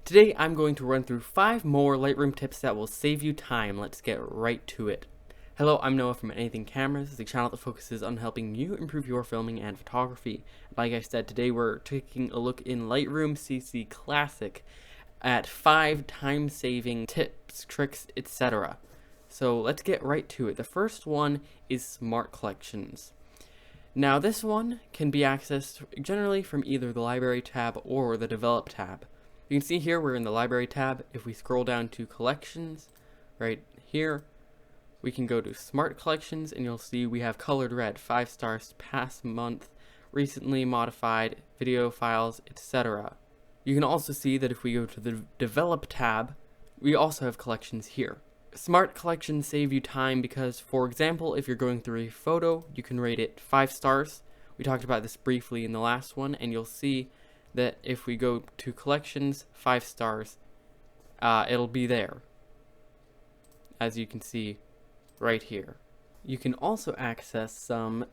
Today I'm going to run through 5 more Lightroom tips that will save you time. Let's get right to it. Hello, I'm Noah from Anything Cameras, the channel that focuses on helping you improve your filming and photography. Like I said, today we're taking a look in Lightroom CC Classic at 5 time-saving tips, tricks, etc. So let's get right to it. The first one is Smart Collections. Now this one can be accessed generally from either the Library tab or the Develop tab. You can see here we're in the Library tab. If we scroll down to Collections, right here, we can go to Smart Collections and you'll see we have colored red, 5 stars, past month, recently modified, video files, etc. You can also see that if we go to the Develop tab, we also have collections here. Smart Collections save you time because, for example, if you're going through a photo, you can rate it 5 stars. We talked about this briefly in the last one, and you'll see that if we go to Collections, 5 stars, it'll be there, as you can see right here. You can also access some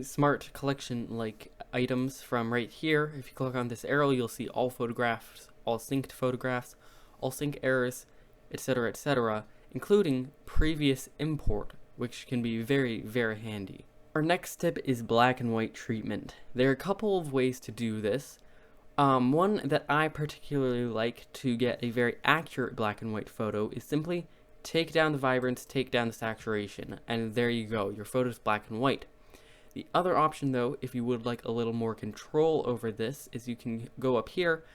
smart collection like items from right here. If you click on this arrow, you'll see all photographs, all synced photographs, all sync errors, etc., etc., including previous import, which can be very, very handy. Our next tip is black and white treatment. There are a couple of ways to do this. One that I particularly like to get a very accurate black and white photo is simply take down the vibrance, take down the saturation, and there you go, your photo's black and white. The other option though, if you would like a little more control over this, is you can go up here,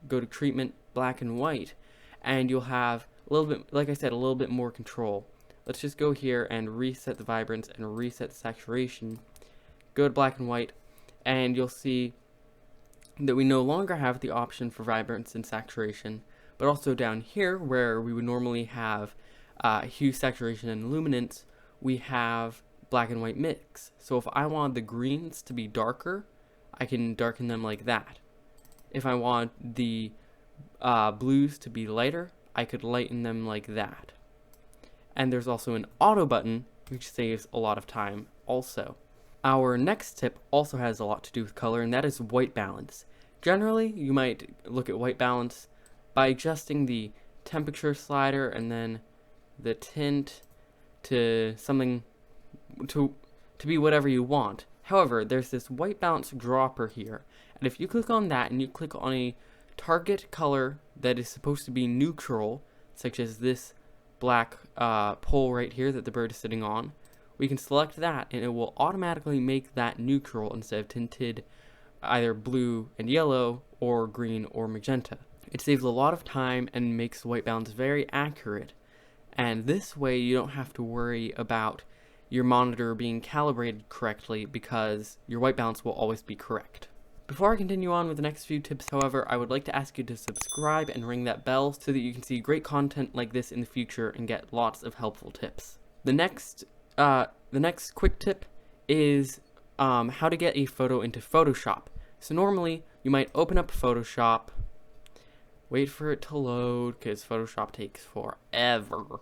go to treatment, black and white, and you'll have a little bit, like I said, a little bit more control. Let's just go here and reset the vibrance and reset the saturation. Go to black and white, and you'll see that we no longer have the option for vibrance and saturation, but also down here where we would normally have hue, saturation, and luminance, we have black and white mix. So if I want the greens to be darker, I can darken them like that. If I want the blues to be lighter, I could lighten them like that. And there's also an auto button, which saves a lot of time also. Our next tip also has a lot to do with color, and that is white balance. Generally, you might look at white balance by adjusting the temperature slider and then the tint to something to be whatever you want. However, there's this white balance dropper here, and if you click on that and you click on a target color that is supposed to be neutral, such as this black pole right here that the bird is sitting on, we can select that and it will automatically make that neutral instead of tinted either blue and yellow or green or magenta. It saves a lot of time and makes the white balance very accurate, and this way you don't have to worry about your monitor being calibrated correctly because your white balance will always be correct. Before I continue on with the next few tips, however, I would like to ask you to subscribe and ring that bell so that you can see great content like this in the future and get lots of helpful tips. The next quick tip is how to get a photo into Photoshop. So normally you might open up Photoshop, wait for it to load because Photoshop takes forever.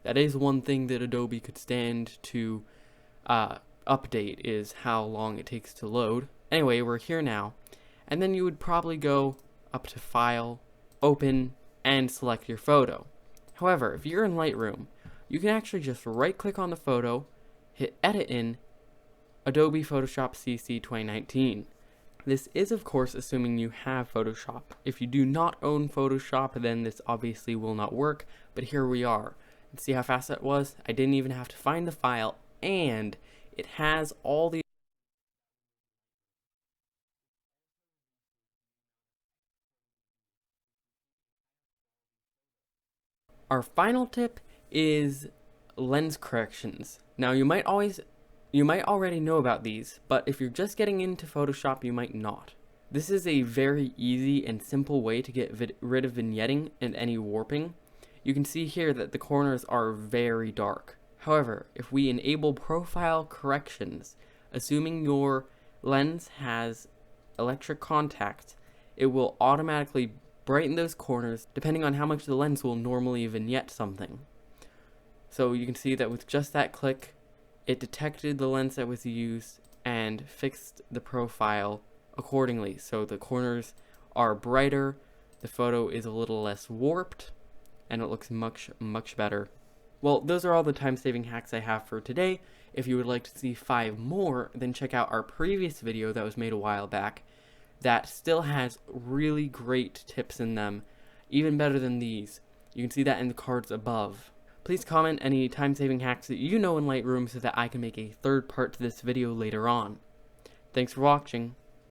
That is one thing that Adobe could stand to update, is how long it takes to load. Anyway, we're here now, and then you would probably go up to File, Open, and select your photo. However, if you're in Lightroom, you can actually just right click on the photo, hit Edit in Adobe Photoshop CC 2019. This is of course assuming you have Photoshop. If you do not own Photoshop, then this obviously will not work, but here we are. And see how fast that was? I didn't even have to find the file, and it has all the Our final tip is lens corrections. Now you might already know about these, but if you're just getting into Photoshop, you might not. This is a very easy and simple way to get rid of vignetting and any warping. You can see here that the corners are very dark. However, if we enable profile corrections, assuming your lens has electric contact, it will automatically brighten those corners depending on how much the lens will normally vignette something. So you can see that with just that click, it detected the lens that was used and fixed the profile accordingly. So the corners are brighter the photo is a little less warped, and it looks much better. Well, those are all the time-saving hacks I have for today. If you would like to see 5 more, then check out our previous video that was made a while back that still has really great tips in them, even better than these. You can see that in the cards above. Please comment any time-saving hacks that you know in Lightroom so that I can make a third part to this video later on. Thanks for watching.